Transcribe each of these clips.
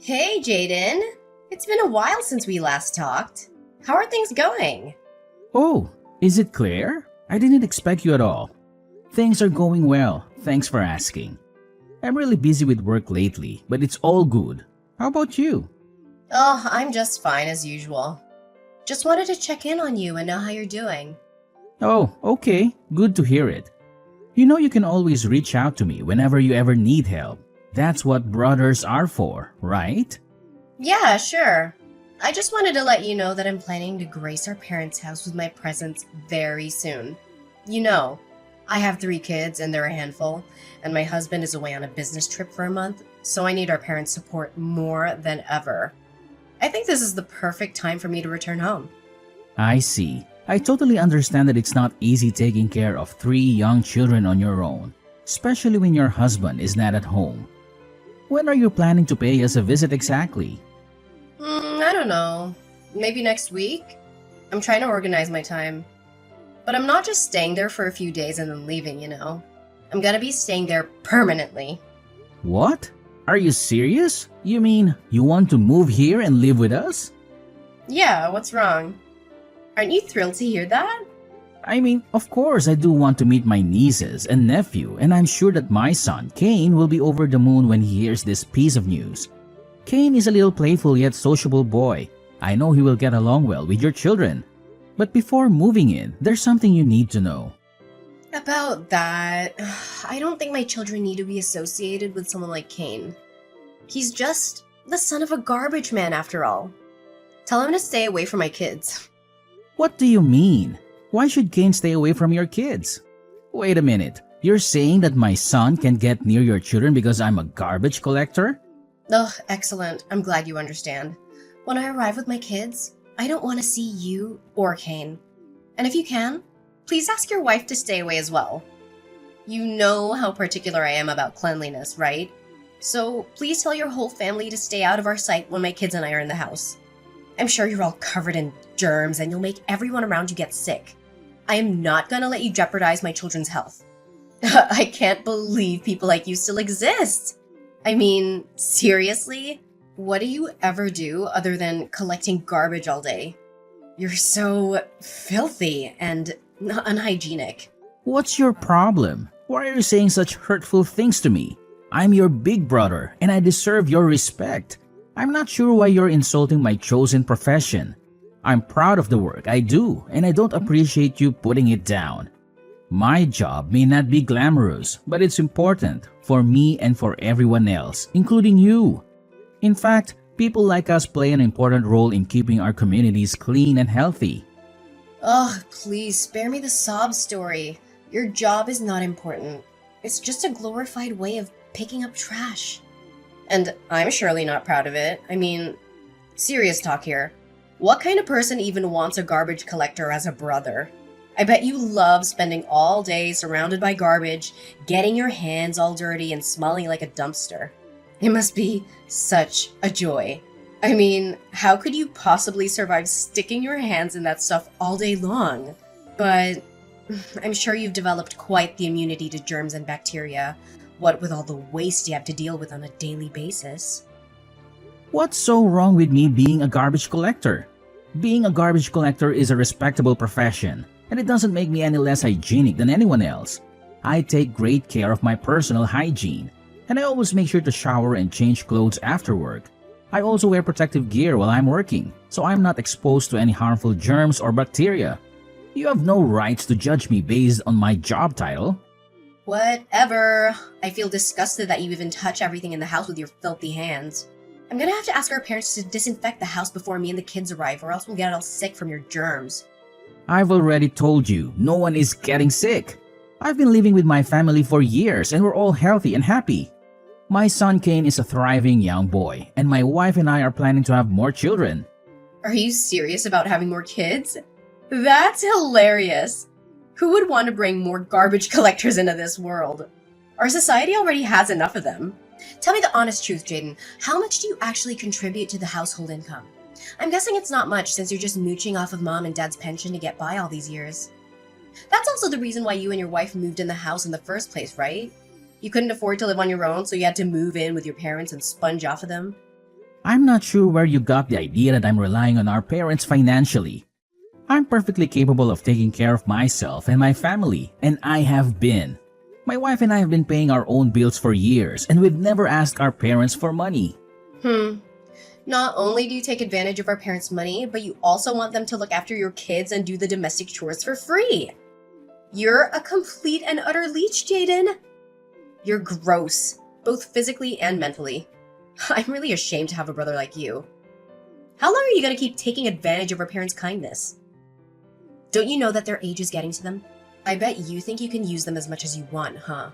Hey, Jaden. It's been a while since we last talked. How are things going? Oh, is it Claire? I didn't expect you at all. Things are going well, thanks for asking. I'm really busy with work lately, but it's all good. How about you? Oh, I'm just fine as usual. Just wanted to check in on you and know how you're doing. Oh, okay, good to hear it. You know you can always reach out to me whenever you ever need help. That's what brothers are for, right? Yeah, sure. I just wanted to let you know that I'm planning to grace our parents' house with my presence very soon. You know, I have 3 kids and they're a handful, and my husband is away on a business trip for a month, so I need our parents' support more than ever. I think this is the perfect time for me to return home. I see. I totally understand that it's not easy taking care of 3 young children on your own, especially when your husband is not at home. When are you planning to pay us a visit exactly? I don't know. Maybe next week? I'm trying to organize my time. But I'm not just staying there for a few days and then leaving. I'm gonna be staying there permanently. What? Are you serious? You mean you want to move here and live with us? Yeah, what's wrong? Aren't you thrilled to hear that? I mean, of course I do want to meet my nieces and nephew, and I'm sure that my son, Kane, will be over the moon when he hears this piece of news. Kane is a little playful yet sociable boy. I know he will get along well with your children. But before moving in, there's something you need to know. About that, I don't think my children need to be associated with someone like Kane. He's just the son of a garbage man after all. Tell him to stay away from my kids. What do you mean? Why should Kane stay away from your kids? Wait a minute. You're saying that my son can get near your children because I'm a garbage collector? Ugh, excellent. I'm glad you understand. When I arrive with my kids, I don't want to see you or Kane. And if you can, please ask your wife to stay away as well. You know how particular I am about cleanliness, right? So please tell your whole family to stay out of our sight when my kids and I are in the house. I'm sure you're all covered in germs and you'll make everyone around you get sick. I am not gonna let you jeopardize my children's health. I can't believe people like you still exist. I mean, seriously? What do you ever do other than collecting garbage all day? You're so filthy and unhygienic. What's your problem? Why are you saying such hurtful things to me? I'm your big brother and I deserve your respect. I'm not sure why you're insulting my chosen profession. I'm proud of the work I do and I don't appreciate you putting it down. My job may not be glamorous, but it's important for me and for everyone else, including you. In fact, people like us play an important role in keeping our communities clean and healthy. Ugh, please spare me the sob story. Your job is not important. It's just a glorified way of picking up trash. And I'm surely not proud of it. I mean, serious talk here. What kind of person even wants a garbage collector as a brother? I bet you love spending all day surrounded by garbage, getting your hands all dirty and smelling like a dumpster. It must be such a joy. I mean, how could you possibly survive sticking your hands in that stuff all day long? But I'm sure you've developed quite the immunity to germs and bacteria, what with all the waste you have to deal with on a daily basis. What's so wrong with me being a garbage collector? Being a garbage collector is a respectable profession, and it doesn't make me any less hygienic than anyone else. I take great care of my personal hygiene, and I always make sure to shower and change clothes after work. I also wear protective gear while I'm working, so I'm not exposed to any harmful germs or bacteria. You have no rights to judge me based on my job title. Whatever. I feel disgusted that you even touch everything in the house with your filthy hands. I'm gonna have to ask our parents to disinfect the house before me and the kids arrive, or else we'll get all sick from your germs. I've already told you, no one is getting sick. I've been living with my family for years and we're all healthy and happy. My son Kane is a thriving young boy, and my wife and I are planning to have more children. Are you serious about having more kids? That's hilarious. Who would want to bring more garbage collectors into this world? Our society already has enough of them. Tell me the honest truth, Jaden. How much do you actually contribute to the household income? I'm guessing it's not much since you're just mooching off of mom and dad's pension to get by all these years. That's also the reason why you and your wife moved in the house in the first place, right? You couldn't afford to live on your own, so you had to move in with your parents and sponge off of them. I'm not sure where you got the idea that I'm relying on our parents financially. I'm perfectly capable of taking care of myself and my family, and I have been. My wife and I have been paying our own bills for years, and we've never asked our parents for money. Not only do you take advantage of our parents' money, but you also want them to look after your kids and do the domestic chores for free. You're a complete and utter leech, Jaden. You're gross, both physically and mentally. I'm really ashamed to have a brother like you. How long are you going to keep taking advantage of our parents' kindness? Don't you know that their age is getting to them? I bet you think you can use them as much as you want, huh?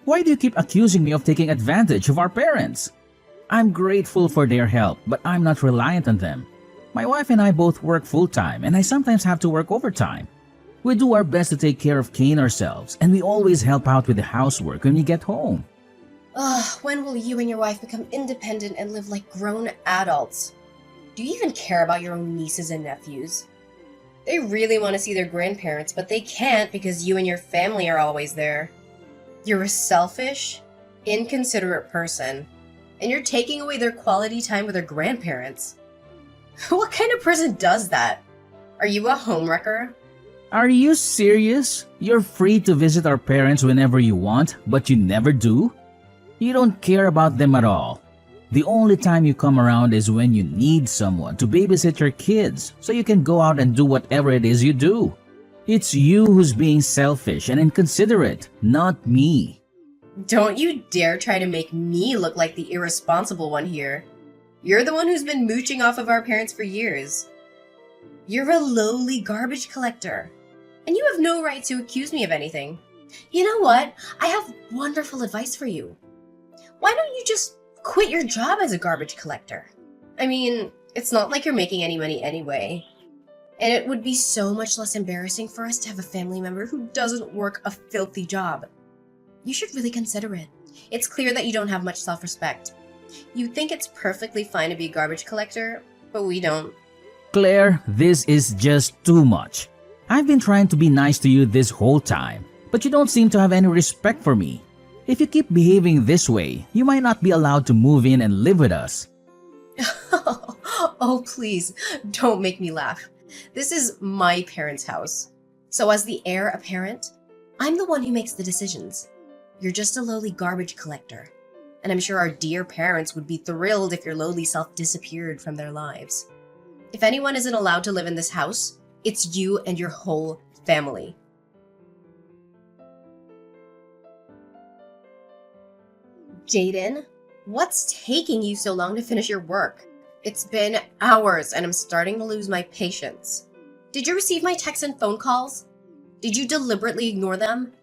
Why do you keep accusing me of taking advantage of our parents? I'm grateful for their help, but I'm not reliant on them. My wife and I both work full-time, and I sometimes have to work overtime. We do our best to take care of Kane ourselves, and we always help out with the housework when we get home. When will you and your wife become independent and live like grown adults? Do you even care about your own nieces and nephews? They really want to see their grandparents, but they can't because you and your family are always there. You're a selfish, inconsiderate person, and you're taking away their quality time with their grandparents. What kind of person does that? Are you a homewrecker? Are you serious? You're free to visit our parents whenever you want, but you never do? You don't care about them at all. The only time you come around is when you need someone to babysit your kids so you can go out and do whatever it is you do. It's you who's being selfish and inconsiderate, not me. Don't you dare try to make me look like the irresponsible one here. You're the one who's been mooching off of our parents for years. You're a lowly garbage collector, and you have no right to accuse me of anything. You know what? I have wonderful advice for you. Why don't you just quit your job as a garbage collector? I mean, it's not like you're making any money anyway. And it would be so much less embarrassing for us to have a family member who doesn't work a filthy job. You should really consider it. It's clear that you don't have much self-respect. You think it's perfectly fine to be a garbage collector, but we don't. Claire, this is just too much. I've been trying to be nice to you this whole time, but you don't seem to have any respect for me. If you keep behaving this way, you might not be allowed to move in and live with us. Oh, please, don't make me laugh. This is my parents' house. So as the heir apparent, I'm the one who makes the decisions. You're just a lowly garbage collector. And I'm sure our dear parents would be thrilled if your lowly self disappeared from their lives. If anyone isn't allowed to live in this house, it's you and your whole family. Jaden, what's taking you so long to finish your work? It's been hours and I'm starting to lose my patience. Did you receive my texts and phone calls? Did you deliberately ignore them?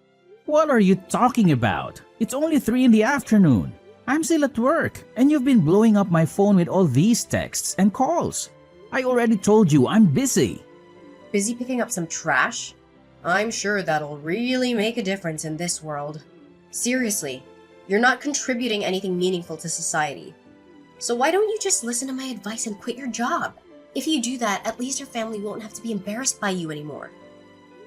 What are you talking about? It's only 3 in the afternoon. I'm still at work, and you've been blowing up my phone with all these texts and calls. I already told you I'm busy. Busy picking up some trash? I'm sure that'll really make a difference in this world. Seriously, you're not contributing anything meaningful to society. So why don't you just listen to my advice and quit your job? If you do that, at least your family won't have to be embarrassed by you anymore.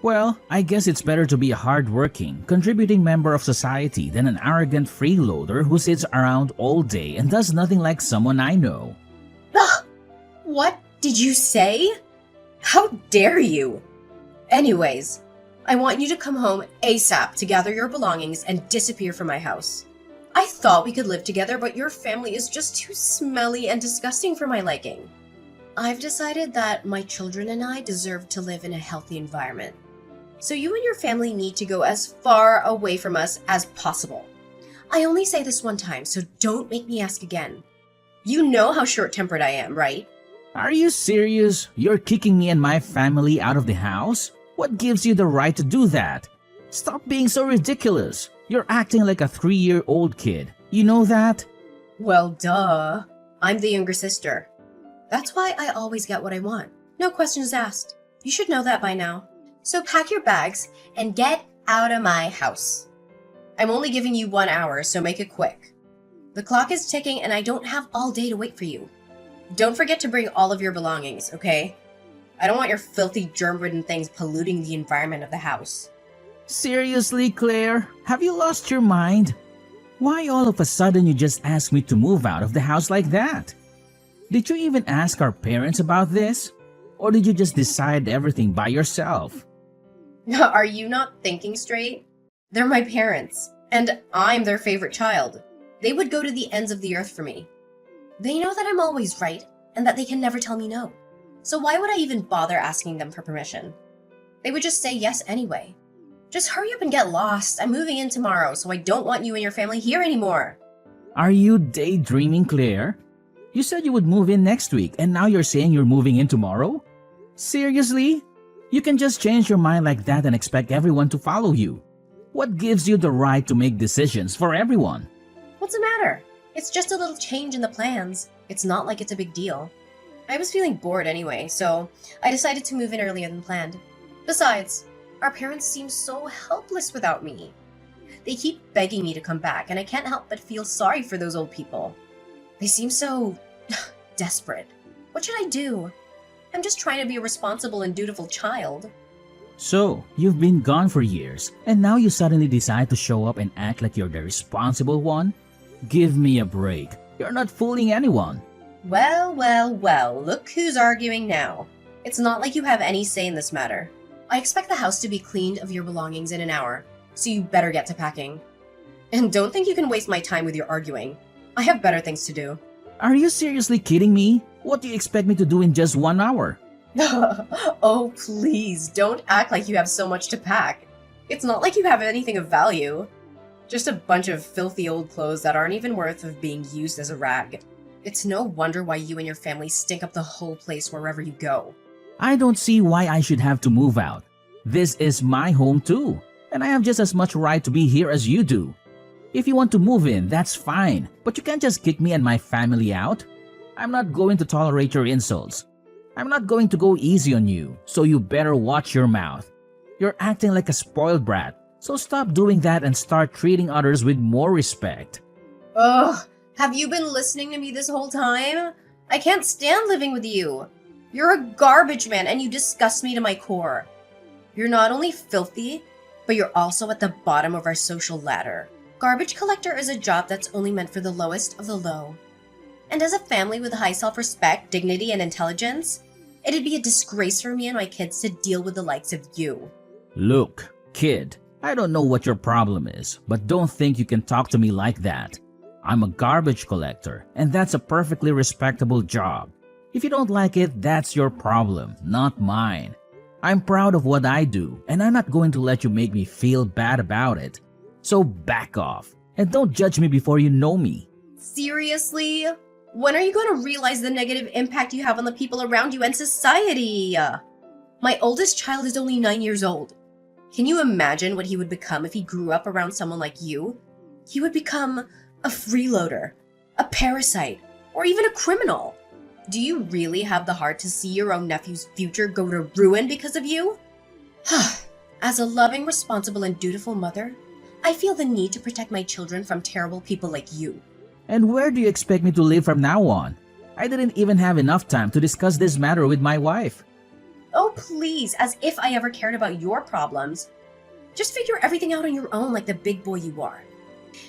Well, I guess it's better to be a hard-working, contributing member of society than an arrogant freeloader who sits around all day and does nothing like someone I know. Ugh! What did you say? How dare you? Anyways, I want you to come home ASAP to gather your belongings and disappear from my house. I thought we could live together, but your family is just too smelly and disgusting for my liking. I've decided that my children and I deserve to live in a healthy environment. So you and your family need to go as far away from us as possible. I only say this one time, so don't make me ask again. You know how short-tempered I am, right? Are you serious? You're kicking me and my family out of the house? What gives you the right to do that? Stop being so ridiculous. You're acting like a 3-year-old kid. You know that? Well, duh. I'm the younger sister. That's why I always get what I want. No questions asked. You should know that by now. So pack your bags and get out of my house. I'm only giving you 1 hour, so make it quick. The clock is ticking and I don't have all day to wait for you. Don't forget to bring all of your belongings, okay? I don't want your filthy germ-ridden things polluting the environment of the house. Seriously, Claire? Have you lost your mind? Why all of a sudden you just ask me to move out of the house like that? Did you even ask our parents about this? Or did you just decide everything by yourself? Are you not thinking straight? They're my parents, and I'm their favorite child. They would go to the ends of the earth for me. They know that I'm always right, and that they can never tell me no. So why would I even bother asking them for permission? They would just say yes anyway. Just hurry up and get lost. I'm moving in tomorrow, so I don't want you and your family here anymore. Are you daydreaming, Claire? You said you would move in next week, and now you're saying you're moving in tomorrow? Seriously? You can just change your mind like that and expect everyone to follow you. What gives you the right to make decisions for everyone? What's the matter? It's just a little change in the plans. It's not like it's a big deal. I was feeling bored anyway, so I decided to move in earlier than planned. Besides, our parents seem so helpless without me. They keep begging me to come back, and I can't help but feel sorry for those old people. They seem so desperate. What should I do? I'm just trying to be a responsible and dutiful child. So, you've been gone for years, and now you suddenly decide to show up and act like you're the responsible one? Give me a break. You're not fooling anyone. Well, look who's arguing now. It's not like you have any say in this matter. I expect the house to be cleaned of your belongings in an hour, so you better get to packing. And don't think you can waste my time with your arguing. I have better things to do. Are you seriously kidding me? What do you expect me to do in just 1 hour? Oh, please, don't act like you have so much to pack. It's not like you have anything of value. Just a bunch of filthy old clothes that aren't even worth of being used as a rag. It's no wonder why you and your family stink up the whole place wherever you go. I don't see why I should have to move out. This is my home too, and I have just as much right to be here as you do. If you want to move in, that's fine, but you can't just kick me and my family out. I'm not going to tolerate your insults. I'm not going to go easy on you, so you better watch your mouth. You're acting like a spoiled brat, so stop doing that and start treating others with more respect. Ugh, have you been listening to me this whole time? I can't stand living with you. You're a garbage man and you disgust me to my core. You're not only filthy, but you're also at the bottom of our social ladder. Garbage collector is a job that's only meant for the lowest of the low. And as a family with high self-respect, dignity, and intelligence, it'd be a disgrace for me and my kids to deal with the likes of you. Look, kid, I don't know what your problem is, but don't think you can talk to me like that. I'm a garbage collector, and that's a perfectly respectable job. If you don't like it, that's your problem, not mine. I'm proud of what I do, and I'm not going to let you make me feel bad about it. So back off, and don't judge me before you know me. Seriously? When are you going to realize the negative impact you have on the people around you and society? My oldest child is only 9 years old. Can you imagine what he would become if he grew up around someone like you? He would become a freeloader, a parasite, or even a criminal. Do you really have the heart to see your own nephew's future go to ruin because of you? As a loving, responsible, and dutiful mother, I feel the need to protect my children from terrible people like you. And where do you expect me to live from now on? I didn't even have enough time to discuss this matter with my wife. Oh, please, as if I ever cared about your problems. Just figure everything out on your own like the big boy you are.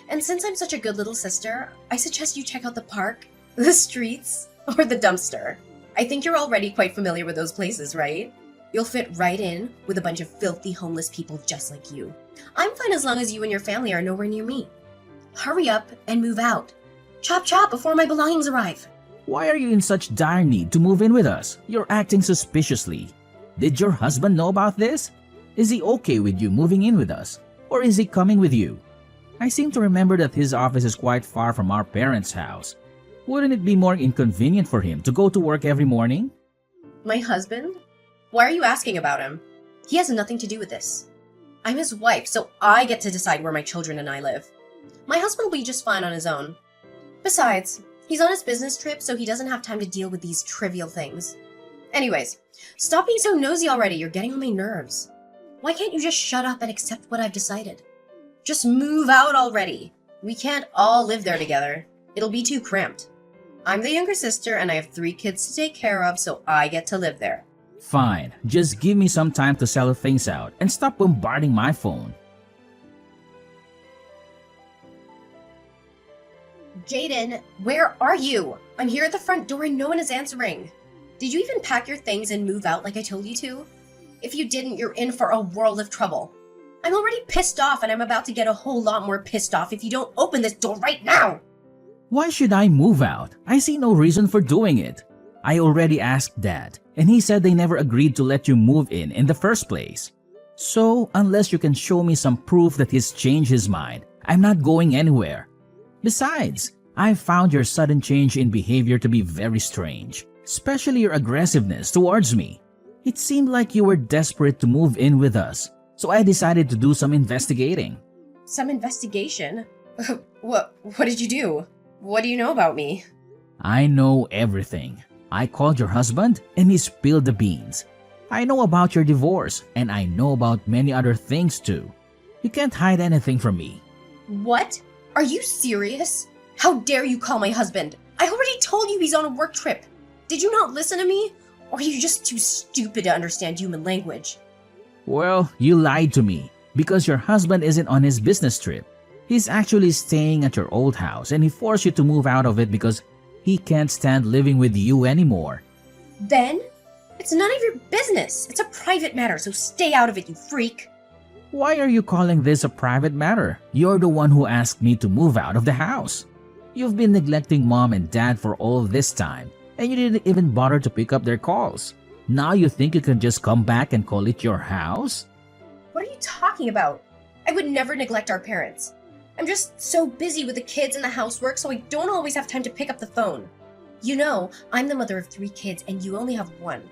And since I'm such a good little sister, I suggest you check out the park, the streets, or the dumpster. I think you're already quite familiar with those places, right? You'll fit right in with a bunch of filthy homeless people just like you. I'm fine as long as you and your family are nowhere near me. Hurry up and move out. Chop chop before my belongings arrive. Why are you in such dire need to move in with us? You're acting suspiciously. Did your husband know about this? Is he okay with you moving in with us? Or is he coming with you? I seem to remember that his office is quite far from our parents' house. Wouldn't it be more inconvenient for him to go to work every morning? My husband? Why are you asking about him? He has nothing to do with this. I'm his wife, so I get to decide where my children and I live. My husband will be just fine on his own. Besides, he's on his business trip, so he doesn't have time to deal with these trivial things. Anyways, stop being so nosy already. You're getting on my nerves. Why can't you just shut up and accept what I've decided? Just move out already. We can't all live there together. It'll be too cramped. I'm the younger sister and I have 3 kids to take care of, so I get to live there. Fine, just give me some time to settle things out and stop bombarding my phone. Jaden, where are you? I'm here at the front door and no one is answering. Did you even pack your things and move out like I told you to? If you didn't, you're in for a world of trouble. I'm already pissed off and I'm about to get a whole lot more pissed off if you don't open this door right now! Why should I move out? I see no reason for doing it. I already asked Dad, and he said they never agreed to let you move in the first place. So, unless you can show me some proof that he's changed his mind, I'm not going anywhere. Besides, I found your sudden change in behavior to be very strange, especially your aggressiveness towards me. It seemed like you were desperate to move in with us, so I decided to do some investigating. Some investigation? What did you do? What do you know about me? I know everything. I called your husband and he spilled the beans. I know about your divorce and I know about many other things too. You can't hide anything from me. What? Are you serious? How dare you call my husband? I already told you he's on a work trip. Did you not listen to me? Or are you just too stupid to understand human language? Well, you lied to me because your husband isn't on his business trip. He's actually staying at your old house and he forced you to move out of it because he can't stand living with you anymore. Then? It's none of your business. It's a private matter, so stay out of it, you freak. Why are you calling this a private matter? You're the one who asked me to move out of the house. You've been neglecting Mom and Dad for all this time, and you didn't even bother to pick up their calls. Now you think you can just come back and call it your house? What are you talking about? I would never neglect our parents. I'm just so busy with the kids and the housework, so I don't always have time to pick up the phone. You know, I'm the mother of 3 kids and you only have 1.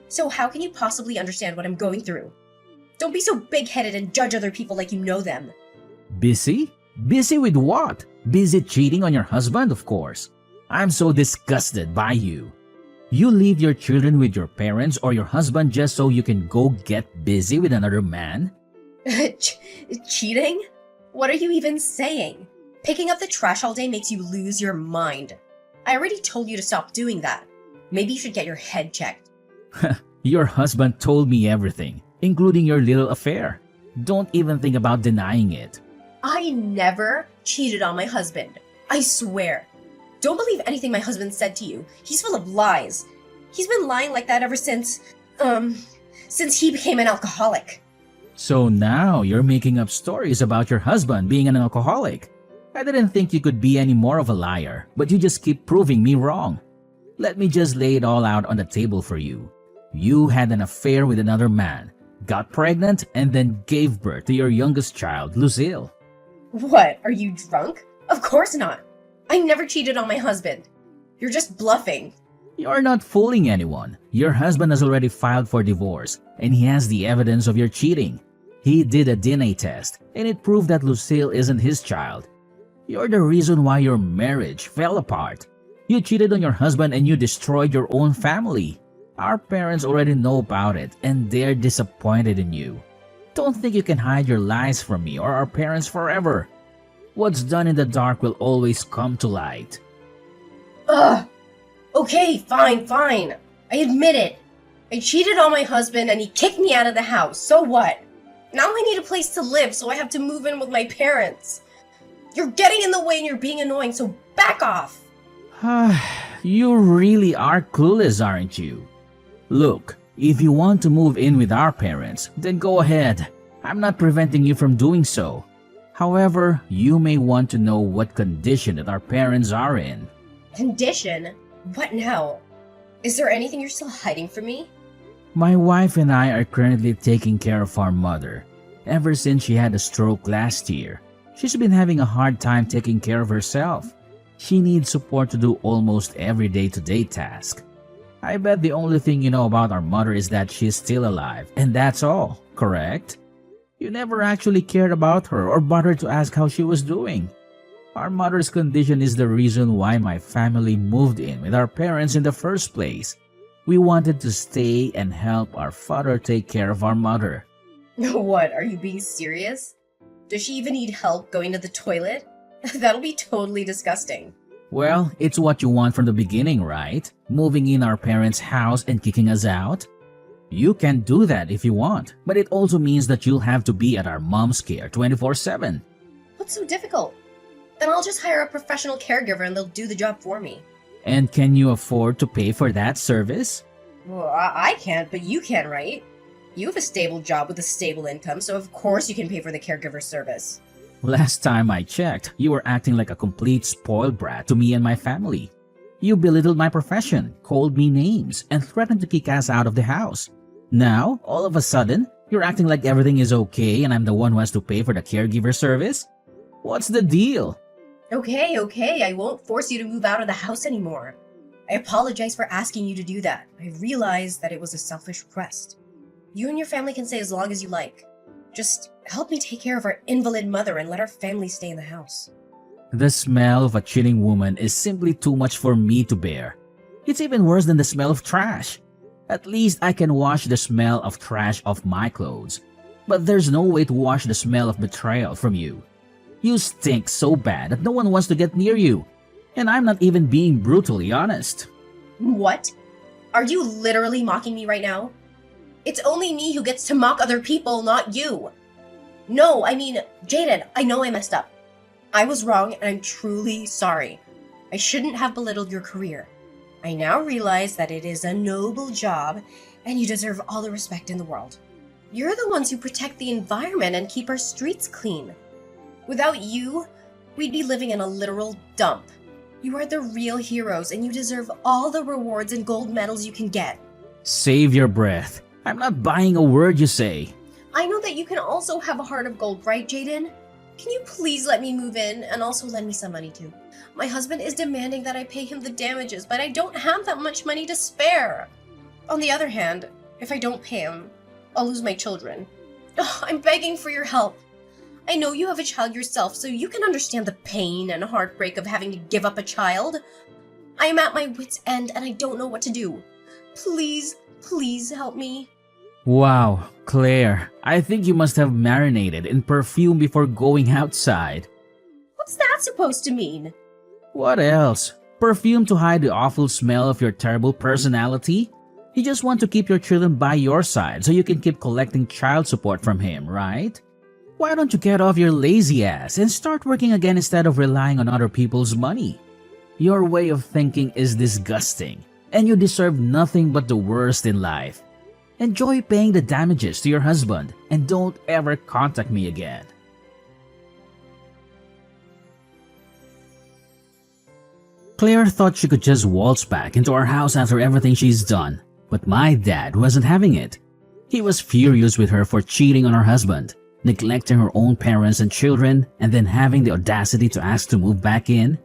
So how can you possibly understand what I'm going through? Don't be so big-headed and judge other people like you know them. Busy? Busy with what? Busy cheating on your husband, of course. I'm so disgusted by you. You leave your children with your parents or your husband just so you can go get busy with another man? Cheating? What are you even saying? Picking up the trash all day makes you lose your mind. I already told you to stop doing that. Maybe you should get your head checked. Your husband told me everything, including your little affair. Don't even think about denying it. I never cheated on my husband. I swear. Don't believe anything my husband said to you. He's full of lies. He's been lying like that ever since he became an alcoholic. So now you're making up stories about your husband being an alcoholic. I didn't think you could be any more of a liar, but you just keep proving me wrong. Let me just lay it all out on the table for you. You had an affair with another man, got pregnant, and then gave birth to your youngest child, Lucille. What, are you drunk? Of course not. I never cheated on my husband. You're just bluffing. You're not fooling anyone. Your husband has already filed for divorce, and he has the evidence of your cheating. He did a DNA test, and it proved that Lucille isn't his child. You're the reason why your marriage fell apart. You cheated on your husband and you destroyed your own family. Our parents already know about it, and they're disappointed in you. Don't think you can hide your lies from me or our parents forever. What's done in the dark will always come to light. Ugh! Okay, fine. I admit it. I cheated on my husband and he kicked me out of the house. So what? Now I need a place to live, so I have to move in with my parents. You're getting in the way and you're being annoying, so back off! You really are clueless, aren't you? Look, if you want to move in with our parents, then go ahead. I'm not preventing you from doing so. However, you may want to know what condition that our parents are in. Condition? What now? Is there anything you're still hiding from me? My wife and I are currently taking care of our mother. Ever since she had a stroke last year, she's been having a hard time taking care of herself. She needs support to do almost every day-to-day task. I bet the only thing you know about our mother is that she's still alive, and that's all, correct? You never actually cared about her or bothered to ask how she was doing. Our mother's condition is the reason why my family moved in with our parents in the first place. We wanted to stay and help our father take care of our mother. What, are you being serious? Does she even need help going to the toilet? That'll be totally disgusting. Well, it's what you want from the beginning, right? Moving in our parents' house and kicking us out? You can do that if you want, but it also means that you'll have to be at our mom's care 24/7. What's so difficult? Then I'll just hire a professional caregiver and they'll do the job for me. And can you afford to pay for that service? Well, I can't, but you can, right? You have a stable job with a stable income, so of course you can pay for the caregiver service. Last time I checked, you were acting like a complete spoiled brat to me and my family. You belittled my profession, called me names, and threatened to kick us out of the house. Now, all of a sudden, you're acting like everything is okay and I'm the one who has to pay for the caregiver service? What's the deal? Okay, I won't force you to move out of the house anymore. I apologize for asking you to do that. I realize that it was a selfish request. You and your family can stay as long as you like. Just help me take care of our invalid mother and let our family stay in the house. The smell of a cheating woman is simply too much for me to bear. It's even worse than the smell of trash. At least I can wash the smell of trash off my clothes. But there's no way to wash the smell of betrayal from you. You stink so bad that no one wants to get near you. And I'm not even being brutally honest. What? Are you literally mocking me right now? It's only me who gets to mock other people, not you. No, I mean, Jaden, I know I messed up. I was wrong and I'm truly sorry. I shouldn't have belittled your career. I now realize that it is a noble job and you deserve all the respect in the world. You're the ones who protect the environment and keep our streets clean. Without you, we'd be living in a literal dump. You are the real heroes and you deserve all the rewards and gold medals you can get. Save your breath. I'm not buying a word you say. I know that you can also have a heart of gold, right, Jaden? Can you please let me move in and also lend me some money too? My husband is demanding that I pay him the damages, but I don't have that much money to spare. On the other hand, if I don't pay him, I'll lose my children. Ugh, I'm begging for your help. I know you have a child yourself, so you can understand the pain and heartbreak of having to give up a child. I am at my wit's end and I don't know what to do. Please help me. Wow, Claire, I think you must have marinated in perfume before going outside. What's that supposed to mean? What else? Perfume to hide the awful smell of your terrible personality? You just want to keep your children by your side so you can keep collecting child support from him, right? Why don't you get off your lazy ass and start working again instead of relying on other people's money? Your way of thinking is disgusting, and you deserve nothing but the worst in life. Enjoy paying the damages to your husband and don't ever contact me again. Claire thought she could just waltz back into our house after everything she's done, but my dad wasn't having it. He was furious with her for cheating on her husband, neglecting her own parents and children, and then having the audacity to ask to move back in.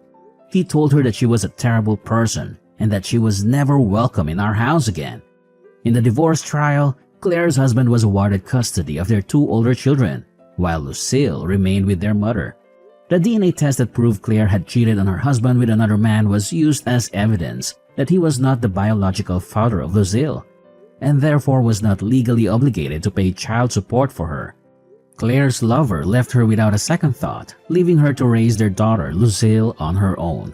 He told her that she was a terrible person and that she was never welcome in our house again. In the divorce trial, Claire's husband was awarded custody of their two older children, while Lucille remained with their mother. The DNA test that proved Claire had cheated on her husband with another man was used as evidence that he was not the biological father of Lucille, and therefore was not legally obligated to pay child support for her. Claire's lover left her without a second thought, leaving her to raise their daughter, Lucille, on her own.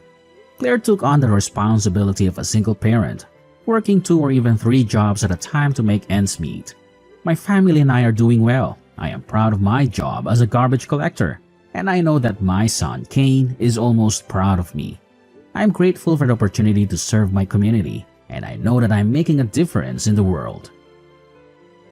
Claire took on the responsibility of a single parent, working 2 or even 3 jobs at a time to make ends meet. My family and I are doing well. I am proud of my job as a garbage collector, and I know that my son, Kane, is almost proud of me. I am grateful for the opportunity to serve my community, and I know that I'm making a difference in the world.